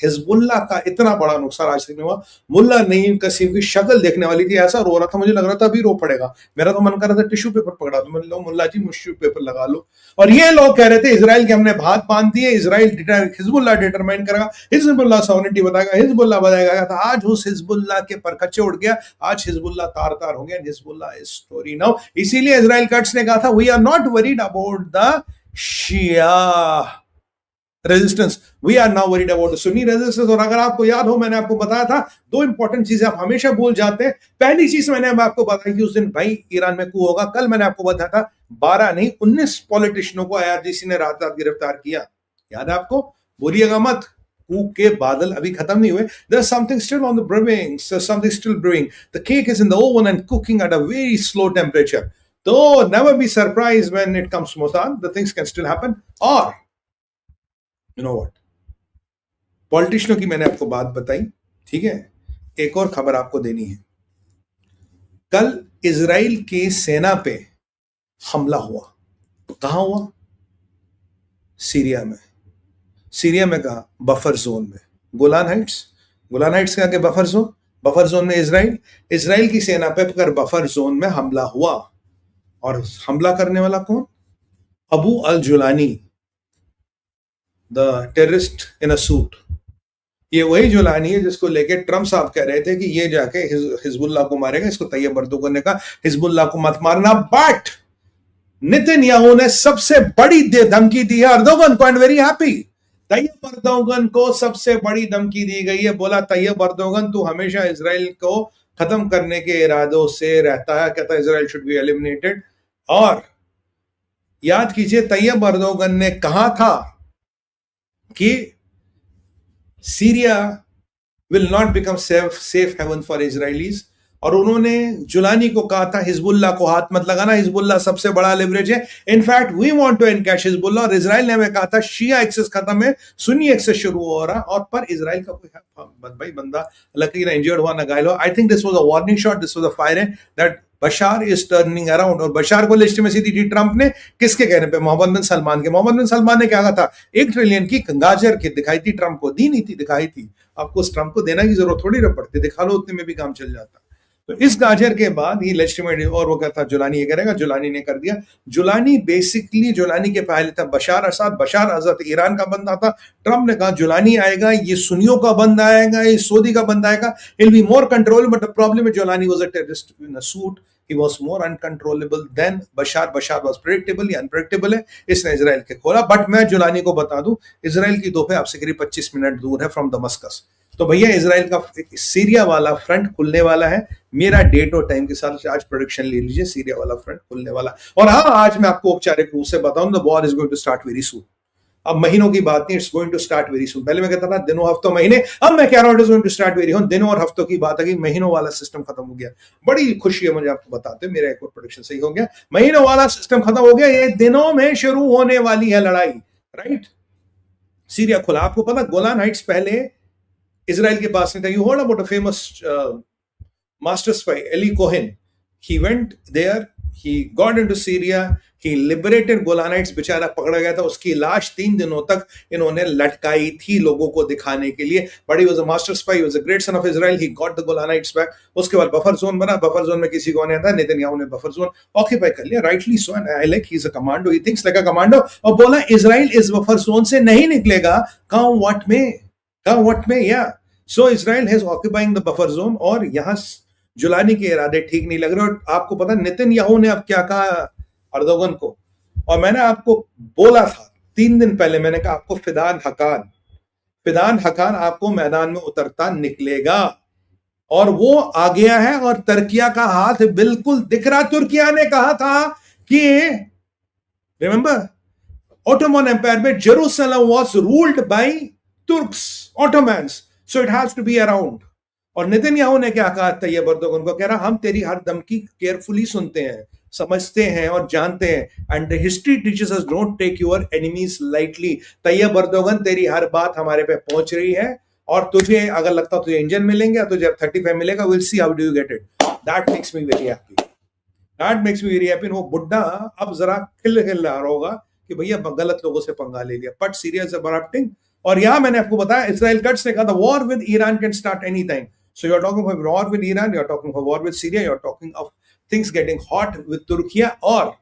Hezbollah का इतना बड़ा नुकसान आज तक नहीं हुआ। मुल्ला नईम कसीम की शक्ल देखने वाली थी, ऐसा रो रहा था, मुझे लग रहा था अभी रो पड़ेगा। मेरा तो मन कर रहा था टिश्यू पेपर पकड़ा दो, मतलब मुल्ला जी टिश्यू पेपर लगा लो। और ये लोग कह रहे थे इजराइल के हमने भात बांध दिए, इजराइल हिजबुल्लाह डिटरमाइन करेगा, हिजबुल्लाह सॉवरेनिटी बताएगा, हिजबुल्लाह बताएगा। था आज उस हिजबुल्लाह के परखच्चे उड़ गया, आज हिजबुल्लाह तार तार हो गया। Hezbollah is story now. इसीलिए इजराइल कट्स ने कहा था we are not worried about the Shia resistance, we are now worried about the Sunni resistance. और अगर आपको याद हो, मैंने आपको बताया था दो इंपॉर्टेंट चीजें आप हमेशा भूल जाते हैं। पहली चीज मैंने आपको बताई कि उस दिन भाई ईरान में कू होगा। कल मैंने आपको बताया था 12 नहीं 19 पॉलिटिशियनों को IRGC ने रात रात गिरफ्तार किया, याद है आपको? बोलिएगा मत, कू के बादल अभी खत्म नहीं हुए। There's something still on the brewing, there's something still brewing. The cake is in the oven and cooking at a very slow temperature. So never be surprised when it comes to Mossad. The things can still happen. Or you know what? पॉलिटिशियनों की मैंने आपको बात बताई, ठीक है? एक और खबर आपको देनी है। कल इजराइल की सेना पे हमला हुआ। कहां हुआ? सीरिया में। सीरिया में कहा? बफर जोन में। गोलान हाइट्स, गोलान हाइट्स के आगे बफर जोन, बफर जोन में इजराइल की सेना पे कर बफर जोन में हमला हुआ। और हमला करने वाला कौन? Abu al Julani, the terrorist in a suit. ये वही जुलानी है जिसको लेके ट्रम्प साहब कह रहे थे कि ये जाके हिजबुल्लाह को मारेगा। इसको तैयब अर्दोगन ने कहा हिजबुल्लाह को मत मारना, बट नेतन्याहू ने सबसे बड़ी धमकी दी है अर्दोगन को, and very happy. Tayyip Erdogan को सबसे बड़ी धमकी दी गई है। बोला तैयब अर्दोगन तू हमेशा इजराइल को खत्म करने के इरादों से रहता है, कहता है इजराइल शुड बी एलिमिनेटेड। और याद कीजिए तैयब अर्दोगन ने कहा था कि Syria will not become safe haven for Israelis. और उन्होंने जुलानी को कहा था हिजबुल्लाह को हाथ मत लगाना, हिजबुल्लाह सबसे बड़ा लेवरेज है, in fact we want to encash Hezbollah. और इजराइल ने हमें कहा था शिया एक्सेस खत्म है, सुन्नी एक्सेस शुरू हो रहा। और पर इजराइल का कोई भाई बंदा लकी ना इंजर्ड हुआ ना घायल हुआ। I think this was a warning shot, this was a fire in that बशार is turning around. और बशार को लेजिटिमेसी दी थी ट्रंप ने, किसके कहने पे? मोहम्मद बिन सलमान के। मोहम्मद बिन सलमान ने क्या कहा था? 1 ट्रिलियन की गाजर की दिखाई थी ट्रंप को, दी नहीं थी, दिखाई थी। आपको उस ट्रंप को देना की जरूरत थोड़ी ना पड़ती, दिखा लो, उतने में भी काम चल जाता। तो इस गाजर के बाद ये लेजिटिमेट, और वो कहता जुलानी ये करेगा, जुलानी ने कर दिया। जुलानी बेसिकली, जुलानी के पहले था बशार असद। बशार असद ईरान का बंदा था। ट्रंप ने कहा जुलानी आएगा, ये सुन्नियों का बंदा आएगा, ये सऊदी का बंदा आएगा, he'll be more control, but the problem with Jolani was a terrorist in a suit. He was more uncontrollable than Bashar. Bashar was predictable, या unpredictable है, इसने इजराइल के खोला। बट मैं जुलानी को बता दूं, इजराइल की तोपें आपसे करीब 25 मिनट दूर है फ्रॉम दमस्कस। तो भैया इजराइल का सीरिया वाला फ्रंट खुलने वाला है। मेरा डेट और टाइम के साथ आज प्रोडिक्शन ले लीजिए, सीरिया वाला फ्रंट खुलने वाला। और हाँ, आज मैं आपको औपचारिक रूप से बताऊं, the war is going to start very soon. अब महीनों की बात नहीं, it's going to start very soon. पहले मैं कहता था दिनों, हफ्तों, महीने, अब मैं कह रहा हूं it's going to start very soon. दिनों और हफ्तों की बात आ गई, महीनों वाला सिस्टम खत्म हो गया। बड़ी खुशी है मुझे आपको बताते हुए, मेरा एक और प्रोडिक्शन सही हो गया, महीनों वाला सिस्टम खत्म हो गया, ये दिनों में शुरू होने वाली है लड़ाई। राइट, सीरिया खुला। आपको पता गोलान हाइट्स पहले इजराइल के पास नहीं था। You heard about a famous master spy Eli Cohen. He went there, he got into Syria, he liberated Golanites। बेचारा पकड़ा गया था, उसकी लाश 3 दिनों तक इन्होंने लटकाई थी लोगों को दिखाने के लिए। But he was a master spy, he was a great son of Israel, he got the Golanites back। उसके बाद बफर जोन बना, बफर जोन में किसी को नहीं आता, नेतन्याहू ने बफर जोन ऑक्यूपाई कर लिया, rightly so, and I like, he is a commando, he thinks like a commando. और बोला इजराइल इस बफर जोन से नहीं निकलेगा, कहां व्हाट में, या so Israel has occupying the buffer zone. और यहां जुलानी के इरादे ठीक नहीं लग रहे। और आपको पता नेतन्याहू ने अब क्या कहा अर्दोगन को, और मैंने आपको बोला था 3 दिन पहले, मैंने कहा आपको फिदान हकान आपको मैदान में उतरता निकलेगा। और वो आ गया है, और तुर्किया का हाथ बिल्कुल दिख रहा। तुर्किया ने कहा था कि रिमेंबर ऑटोमन एम्पायर में Jerusalem was ruled by Turks, Ottomans, so it has to be around. और नेतन्याहू ने क्या कहा तैयब अर्दोगन को? कह रहा हम तेरी हर धमकी केयरफुली सुनते हैं, समझते हैं और जानते हैं, and the history teaches us don't take your enemies lightly. Tayyip Erdogan तेरी हर बात हमारे पे पहुंच रही है, और तुझे अगर लगता तुझे इंजन मिलेंगे या तुझे 35 मिलेगा, will see how do you get it. That makes me very happy. वो बुड्ढा अब जरा खिल रहा होगा कि भैया गलत लोगों से पंगा ले लिया, बट सीरिया इज अबाउटिंग और यहां मैंने आपको बताया इसराइल कट्स ने कहा था war with Iran can start any time. So you are talking of war with Iran, you are talking of war with Syria, you are talking of things getting hot with Turkiye, और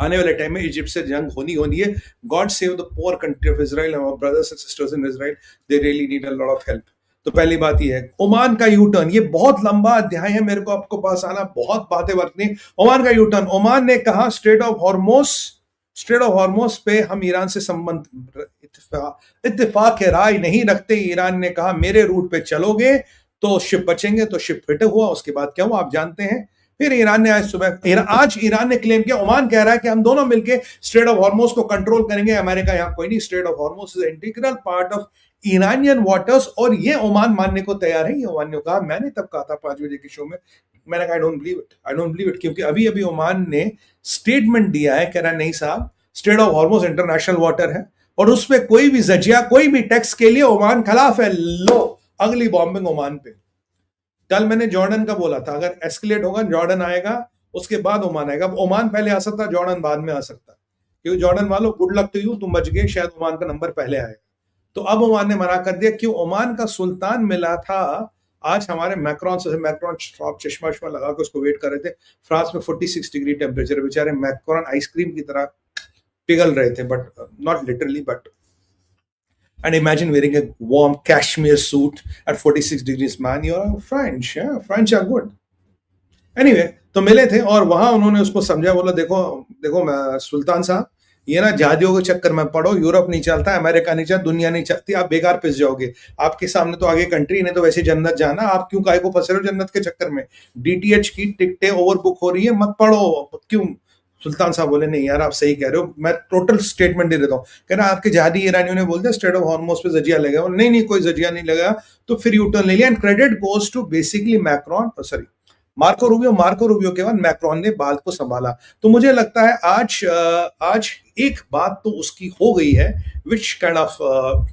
आने वाले time में Egypt से जंग होनी है. God save the poor country of Israel, our brothers and sisters in Israel, they really need a lot of help. तो पहली बात ये है. ओमान का यू टर्न, ये बहुत लंबा अध्याय है, मेरे को आपको पास आना, बहुत बातें बरतनी. ओमान का यू टर्न, ओमान ने कहा स्ट्रेट ऑफ हॉर्मोस पे हम ईरान से संबंध इत्तेफाक राय नहीं रखते. ईरान ने कहा मेरे रूट पे चलोगे तो शिप बचेंगे, तो शिप फिट हुआ. उसके बाद क्या हुआ आप जानते हैं. फिर ईरान ने आज ईरान ने क्लेम किया, ओमान कह रहा है कि हम दोनों मिलके स्ट्रेट ऑफ हॉर्मोस को कंट्रोल करेंगे. अमेरिका यहां कोई नहीं, strait of Hormuz is integral part of Iranian waters, और ये ओमान मानने को तैयार है. ये ओमान ने कहा, मैंने तब कहा था 5 बजे के शो में, मैंने कहा आई डोंट बिलीव इट, क्योंकि अभी अभी ओमान ने स्टेटमेंट दिया है, कह रहा नहीं साहब straight of Hormuz international water है और उस पर कोई भी जजिया, कोई भी टैक्स के लिए ओमान खिलाफ है. लो अगली बॉम्बिंग ओमान पे. कल मैंने जॉर्डन का बोला था, अगर एस्केलेट होगा जॉर्डन आएगा, उसके बाद ओमान आएगा. ओमान पहले आ सकता, जॉर्डन बाद में आ सकता, क्योंकि जॉर्डन वालों गुड लक टू यू, तुम बच गए, शायद ओमान का नंबर पहले आएगा. तो अब ओमान ने मना कर दिया. क्यों? ओमान का सुल्तान मिला था आज हमारे मैक्रोन से. मैक्रोन चश्मा लगा के उसको वेट कर रहे थे. फ्रांस में 46 डिग्री टेम्परेचर, बेचारे मैक्रोन आइसक्रीम की तरह पिघल रहे थे, but not literally, but. And imagine wearing a warm cashmere suit at 46 degrees, man. You're French, yeah? French are good. Anyway, तो मिले थे और वहां उन्होंने उसको समझा, बोला देखो मैं सुल्तान साहब, ये ना जहादियों के चक्कर में पड़ो, यूरोप नहीं चलता, अमेरिका नहीं चलता, दुनिया नहीं चलती, आप बेकार पिस जाओगे. आपके सामने तो आगे कंट्री ने तो वैसे जन्नत जाना, आप क्यों काहे को फंसे हो जन्नत के चक्कर में. डीटीएच की टिकटें ओवर बुक हो रही है, मत पढ़ो. क्यों? सुल्तान साहब बोले नहीं यार आप सही कह रहे हो, मैं टोटल स्टेटमेंट दे देता हूँ. कह रहा आपके जहादी ईरानियों ने बोल दिया स्ट्रेट ऑफ हॉर्मोस पे जजिया लगा. नहीं कोई जजिया नहीं लगा. तो फिर यू टर्न ले लिया. And credit goes to basically Marco Rubio के बाद मैक्रोन ने बात को संभाला. तो मुझे लगता है आज एक बात तो उसकी हो गई है which kind of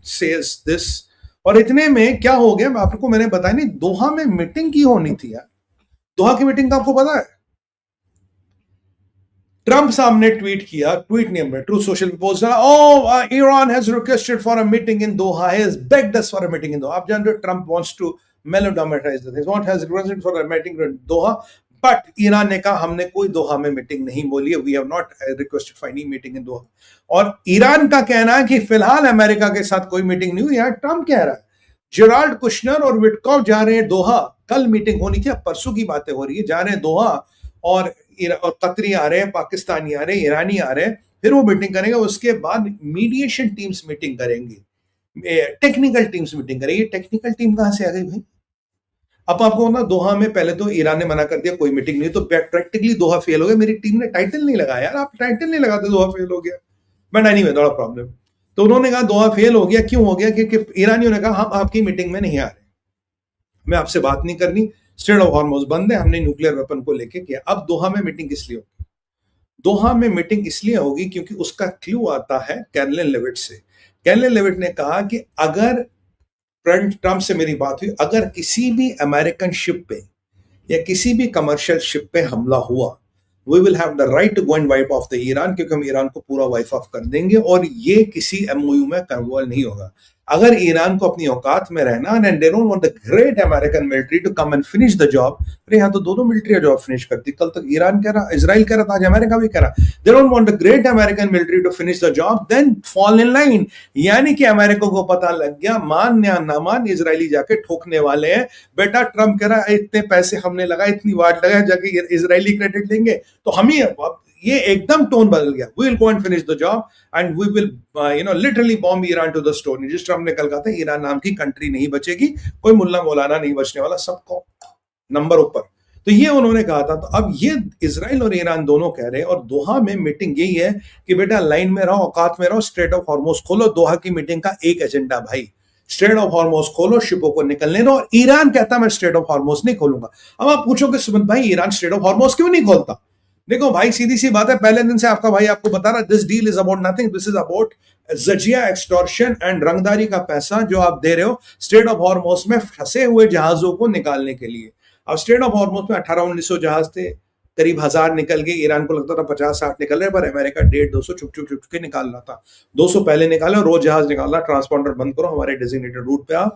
says this. और इतने में क्या हो गया आपको मैंने बताया नहीं, दोहा में मीटिंग की होनी थी यार. दोहा की मीटिंग का आपको पता है, ट्रंप साहब ने ट्वीट किया, ट्वीट नहीं हमने, ट्रू सोशल पोस्ट डाला, Iran has requested for a meeting in Doha, has begged us for a meeting in Doha. आप जानते हो Trump wants to melodramatize the things, has requested for a meeting in Doha, but Iran ने कहा हमने कोई दोहा में meeting नहीं बोली है, we have not requested for any meeting in Doha. और ईरान का कहना है कि फिलहाल अमेरिका के साथ कोई मीटिंग नहीं हुई. यार ट्रंप कह रहा है, जेराल्ड कुशनर और विटकॉफ जा रहे हैं दोहा, कल मीटिंग होनी थी, परसों की बातें हो रही है, जा रहे हैं दोहा, और कतरी आ रहे हैं, पाकिस्तानी आ रहे हैं, ईरानी आ रहे हैं, फिर वो मीटिंग करेंगे. उसके बाद मीडिएशन टीम्स मीटिंग करेंगी, टेक्निकल टीम्स मीटिंग करेंगी. टेक्निकल टीम कहां से आ गई भाई? अब आपको ना दोहा में पहले तो ईरान ने मना कर दिया कोई मीटिंग नहीं, तो प्रैक्टिकली दोहा फेल हो गया. मेरी टीम ने टाइटल नहीं लगाया यार, आप टाइटल नहीं लगाते दोहा फेल हो गया, but anyway not a problem. तो उन्होंने कहा दोहा फेल हो गया. क्यों हो गया? क्योंकि ईरानियों ने कहा हम आपकी मीटिंग में नहीं आ रहे, मैं आपसे बात नहीं करनी, स्ट्रेट ऑफ हॉर्मोस बंद है, हमने न्यूक्लियर वेपन को लेके किया. अब दोहा में मीटिंग किस लिए होगी? दोहा में मीटिंग इसलिए होगी क्योंकि उसका क्लू आता है कैरोलिन लेविट से. कैरोलिन लेविट ने कहा कि अगर ट्रंप से मेरी बात हुई, अगर किसी भी अमेरिकन शिप पे या किसी भी कमर्शियल शिप पे हमला हुआ, we will have the right to go and wipe off the Iran, क्योंकि हम ईरान को पूरा वाइप ऑफ कर देंगे और ये किसी एमओयू में कन्वर्ट नहीं होगा. अगर ईरान को अपनी औकात में रहना, and they don't want the great American military to come and finish the job. अरे यहाँ तो दोनों मिलिट्री जॉब फिनिश करती. कल तक ईरान कह रहा, इजराइल कह रहा था, आज अमेरिका भी कह रहा, they don't want the great American military to finish the job, then fall in line. यानी कि अमेरिका को पता लग गया, मान या ना मान, इजरायली जाके ठोकने वाले हैं. बेटा ट्रंप कह रहा है इतने पैसे हमने लगाए, इतनी वाट लगाए, जाके इजरायली क्रेडिट लेंगे. तो हम ही ये एकदम टोन बदल गया. We will go and finish the job and we will literally bomb Iran to the stone. जिस ट्रम्प ने कल कहा था ईरान नाम की कंट्री नहीं बचेगी, कोई मुल्ला मौलाना नहीं बचने वाला, सबको नंबर ऊपर. तो ये उन्होंने कहा था. तो अब ये इजराइल और ईरान दोनों कह रहे हैं, और दोहा में मीटिंग यही है कि बेटा लाइन में रहो, औकात में रहो, स्ट्रेट ऑफ हॉर्मोस खोलो. दोहा की मीटिंग का एक एजेंडा भाई, स्ट्रेट ऑफ हॉर्मोस खोलो, शिपों को निकलने दो. और ईरान कहता मैं स्ट्रेट ऑफ हॉर्मोस नहीं खोलूंगा. अब आप पूछोगे सुमंत भाई ईरान स्ट्रेट ऑफ हॉर्मोस क्यों नहीं खोलता? देखो भाई सीधी सी बात है, पहले दिन से आपका भाई आपको बता रहा है, this deal is about nothing, this is about जजिया, एक्सटॉर्शन एंड रंगदारी का पैसा जो आप दे रहे हो स्ट्रेट ऑफ हॉर्मोस में फंसे हुए जहाजों को निकालने के लिए. अब स्ट्रेट ऑफ हॉर्मोस में 1800-1900 जहाज थे, करीब 1000 निकल गए, ईरान को लगता था 50-60 निकल रहे, पर अमेरिका 150-200 छुप छुप छुप के निकाल रहा था। 200 पहले निकाला, रोज जहाज निकाल रहा, ट्रांसपॉन्डर बंद करो, हमारे डेजिग्नेटेड रूट पे आओ।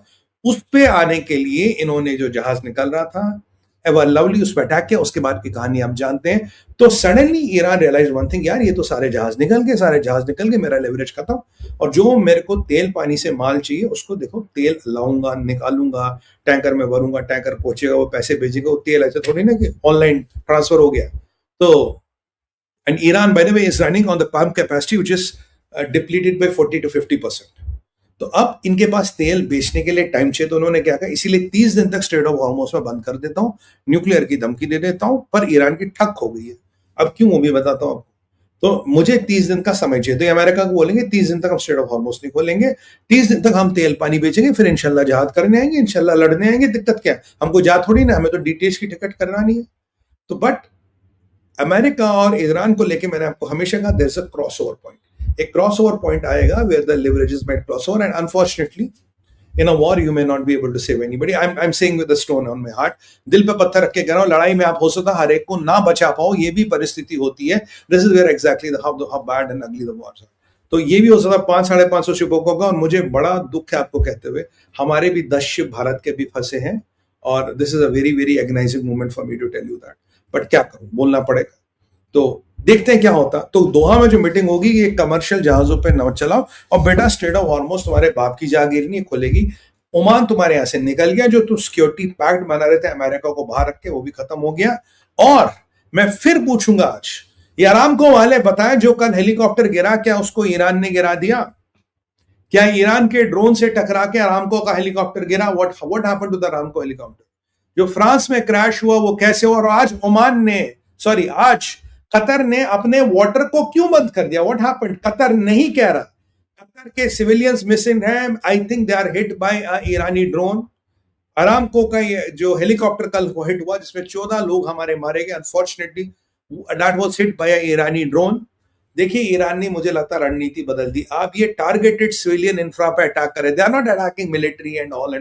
उस पे आने के लिए इन्होंने जो जहाज निकल रहा था एवर लवली, उस पर अटैक किया। उसके बाद की कहानी आप जानते हैं। तो suddenly Iran realise one thing, यार ये तो सारे जहाज निकल गए, सारे जहाज निकल गए, मेरा लेवरेज खत्म। और जो मेरे को तेल पानी से माल चाहिए उसको देखो, तेल लाऊंगा, निकालूंगा, टैंकर में भरूंगा, टैंकर पहुंचेगा, वो पैसे भेजेगा, वो तेल ऐसे थोड़ी ना कि ऑनलाइन ट्रांसफर हो गया। तो and Iran by the way is running on the pump capacity which is depleted by 40 to 50%। तो अब इनके पास तेल बेचने के लिए टाइम चाहिए, तो उन्होंने क्या कहा, इसीलिए 30 दिन तक स्ट्रेट ऑफ हॉर्मुज़ में बंद कर देता हूं, न्यूक्लियर की धमकी दे देता हूं। पर ईरान की ठक हो गई है। अब क्यों, वो भी बताता हूं आपको। तो मुझे 30 दिन का समय चाहिए, तो अमेरिका को बोलेंगे 30 दिन तक हम स्ट्रेट ऑफ हॉर्मुज़ नहीं खोलेंगे, 30 दिन तक हम तेल पानी बेचेंगे, फिर इंशाल्लाह जहाज करने आएंगे, इंशाल्लाह लड़ने आएंगे। दिक्कत क्या है, हमको जा थोड़ी ना, हमें तो डीटीएच की टिकट करना नहीं है। तो बट अमेरिका और ईरान को लेके मैंने आपको हमेशा कहा, there is a crossover point. एक क्रॉसओवर पॉइंट आएगा where the leverages might cross over, and unfortunately in a war you may not be able to save anybody. I'm saying with a stone on my heart, दिल पे पत्थर रख के कह रहा हूं, लड़ाई में आप हो सकता हर एक को ना बचा पाओ, ये भी परिस्थिति होती है। This is where exactly how bad and ugly the wars are. तो ये भी हो सकता है 500-550 शिपों का होगा। और मुझे बड़ा दुख है आपको कहते हुए, हमारे भी 10 शिप भारत के भी फंसे हैं, और this is a very very agonizing moment for me to tell you that. But क्या करूं, बोलना पड़ेगा। तो देखते हैं क्या होता। तो दोहा में जो मीटिंग होगी, ये कमर्शियल जहाजों पे न चलाओ, और बेटा स्ट्रेट ऑफ हॉर्मुज़ तुम्हारे बाप की जागीर नहीं खुलेगी। ओमान तुम्हारे यहां से निकल गया, जो तुम सिक्योरिटी पैक्ट बना रहे थे अमेरिका को बाहर रख के, वो भी खत्म हो गया। और मैं फिर पूछूंगा आज, ये अरामको वाले बताएं, जो कल हेलीकॉप्टर गिरा, क्या उसको ईरान ने गिरा दिया? क्या ईरान के ड्रोन से टकरा के अरामको का हेलीकॉप्टर गिरा? What happened to the Aramco helicopter? जो फ्रांस में क्रैश हुआ वो कैसे हुआ? और आज ओमान ने, सॉरी, आज कतर ने अपने वाटर को क्यों बंद कर दिया? What happened? कतर नहीं कह रहा, कतर के सिविलियंस मिसिंग हैं। I think they are hit by a Irani drone. Aramco का ये जो हेलीकॉप्टर कल हिट हुआ, जिसमें 14 लोग हमारे मारे गए, unfortunately that was hit by a Irani drone. देखिए, ईरान ने, मुझे लगता है, रणनीति बदल दी। आप ये टारगेटेड सिविलियन इंफ्रा पे अटैक करे, they are not attacking military and all.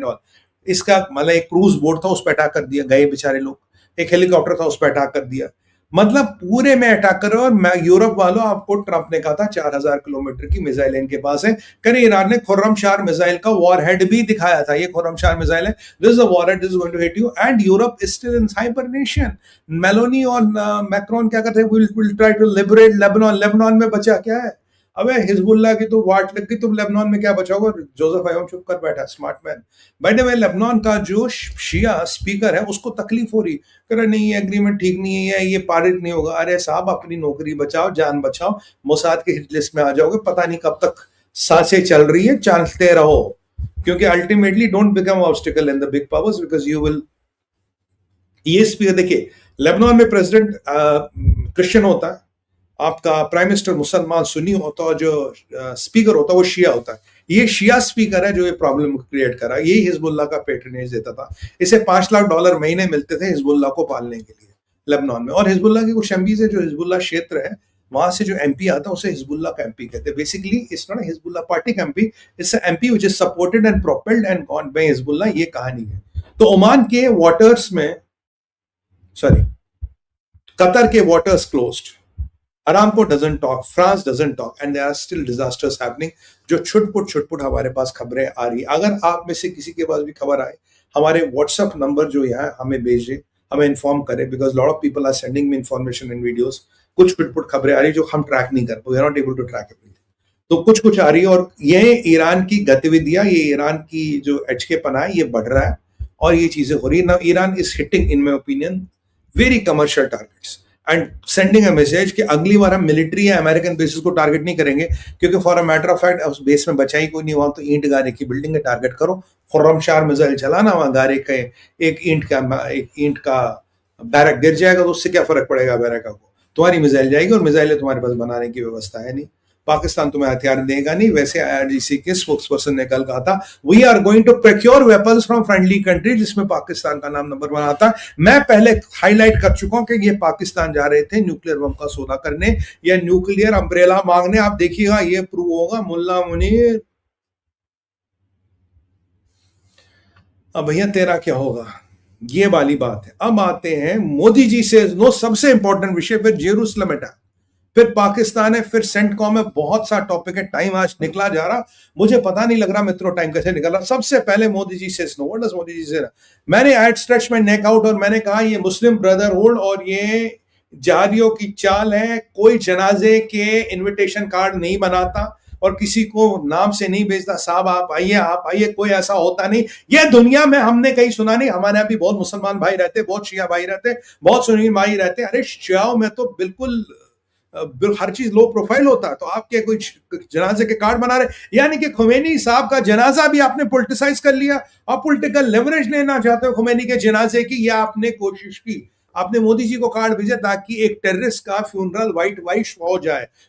इसका मतलब एक क्रूज बोट था, उस पर अटैक कर दिया, गए बेचारे लोग। एक हेलीकॉप्टर था, उस पर अटैक कर दिया। मतलब पूरे में अटैक करो। और मैं, यूरोप वालों, आपको ट्रंप ने कहा था 4000 किलोमीटर की मिसाइल इनके पास है। कहीं ईरान ने खुर्रमशार मिसाइल का वॉर हेड भी दिखाया था, ये खुर्रमशार मिसाइल है, this is a warhead, this is going to hit you, and Europe is still in hibernation. Meloni और मैक्रोन क्या कहते हैं, will try to liberate Lebanon. Lebanon में बचा क्या है? अबे हिजबुल्लाह की तो वाट लग गई, तुम लेबनान में क्या बचाओगे? जोसेफ अय्यूब चुप कर बैठा, smart man. Bye the way, Lebanon का जो शिया स्पीकर है, उसको तकलीफ हो रही, कह रहा नहीं, ये एग्रीमेंट ठीक नहीं है, ये पारित नहीं होगा। अरे साहब, अपनी नौकरी बचाओ, जान बचाओ, मोसाद के हिट लिस्ट में आ जाओगे, पता नहीं कब तक सांसें चल रही है, चलते रहो। क्योंकि ultimately don't become obstacle in the big powers, because you will. ये स्पीकर देखिए, लेबनान में प्रेसिडेंट क्रिश्चियन होता है, आपका प्राइम मिनिस्टर मुसलमान सुन्नी होता है, जो स्पीकर होता है वो शिया होता है। ये शिया स्पीकर है जो ये प्रॉब्लम क्रिएट करा। यही हिजबुल्लाह का पेट्रोनेज देता था। इसे $5 लाख महीने मिलते थे हिजबुल्लाह को पालने के लिए लेबनान में। और हिजबुल्लाह के कुछ एमपी है, जो हिजबुल्लाह क्षेत्र है वहां से जो एमपी आता है उसे हिजबुल्लाह का एमपी कहते हैं। Basically it's not Hezbollah party का MP, it's MP which is supported and propelled and gone by Hezbollah. ये कहानी है। तो ओमान के वाटर्स में, सॉरी, कतर के waters closed. Aramco doesn't talk, France doesn't talk, and there are still disasters happening. जो छुटपुट हमारे पास खबरें आ रही। अगर आप में से किसी के पास भी खबर आए, हमारे व्हाट्सएप नंबर जो यहाँ हमें भेजें, हमें इन्फॉर्म करें, because lot of people are sending me information and videos. कुछ छुटपुट खबरें आ रही जो हम ट्रैक नहीं कर पाए, we are not able to track everything. तो कुछ आ रही है, और ये ईरान की गतिविधियां, ये ईरान की जो एचकेपना है, ये बढ़ रहा है, और ये चीजें हो रही है ना। Iran is hitting, in my opinion, very commercial targets and sending a message कि अगली बार हम मिलिट्री या अमेरिकन बेसिस को टारगेट नहीं करेंगे, क्योंकि for a matter of fact उस बेस में बचाई कोई नहीं, वहां तो ईंट गारे की बिल्डिंग है, टारगेट करो, खुर्रमशार मिसाइल चलाना, वहां गारे के एक ईंट का बैरक गिर जाएगा तो उससे क्या फर्क पड़ेगा अमेरिका को? तुम्हारी मिसाइल जाएगी, और मिसाइलें तुम्हारे पास बनाने की व्यवस्था है नहीं। पाकिस्तान तुम्हें हथियार देगा नहीं। वैसे आईआरजीसी के स्पोक्सपर्सन ने कल कहा था, we are going to procure weapons from friendly country, जिसमें पाकिस्तान का नाम नंबर 1 आता है। मैं पहले हाईलाइट कर चुका हूं कि ये पाकिस्तान जा रहे थे न्यूक्लियर बम का सौदा करने या न्यूक्लियर अम्ब्रेला मांगने। आप देखिएगा, ये प्रूव होगा। मुल्ला मुनीर, अब भैया तेरा क्या होगा? ये वाली बात है। अब आते हैं मोदी जी से नो सबसे इंपॉर्टेंट विषय, फिर जेरूसलम अटैक, फिर पाकिस्तान है, फिर सेंटकॉम है, बहुत सा टॉपिक है। टाइम आज निकला जा रहा, मुझे पता नहीं लग रहा मित्रों टाइम कैसे निकल रहा। सबसे पहले मोदी जी से no, what does Modi ji से, मैंने I'd stretch my neck out और मैंने कहा ये मुस्लिम ब्रदरहुड और ये जारियों की चाल है। कोई जनाजे के इनविटेशन कार्ड नहीं बनाता और किसी को नाम से नहीं भेजता, साहब आप आइए, कोई ऐसा होता नहीं। ये दुनिया में हमने कहीं सुना नहीं। हमारे यहाँ भी बहुत मुसलमान भाई रहते, बहुत शिया भाई रहते, बहुत सुन्नी भाई रहते। अरे शियाओं में तो बिल्कुल हर चीज लो प्रोफाइल होता है, तो आपके कोई जनाजे के कार्ड बना रहे। यानी कि खुमैनी साहब का जनाजा भी आपने पोलिटिसाइज कर लिया। आप पॉलिटिकल लेवरेज लेना चाहते हो खुमैनी के जनाजे की, या आपने कोशिश की, आपने मोदी जी को कार्ड भेजा ताकि एक टेररिस्ट का फ्यूनरल व्हाइट वाइट हो जाए।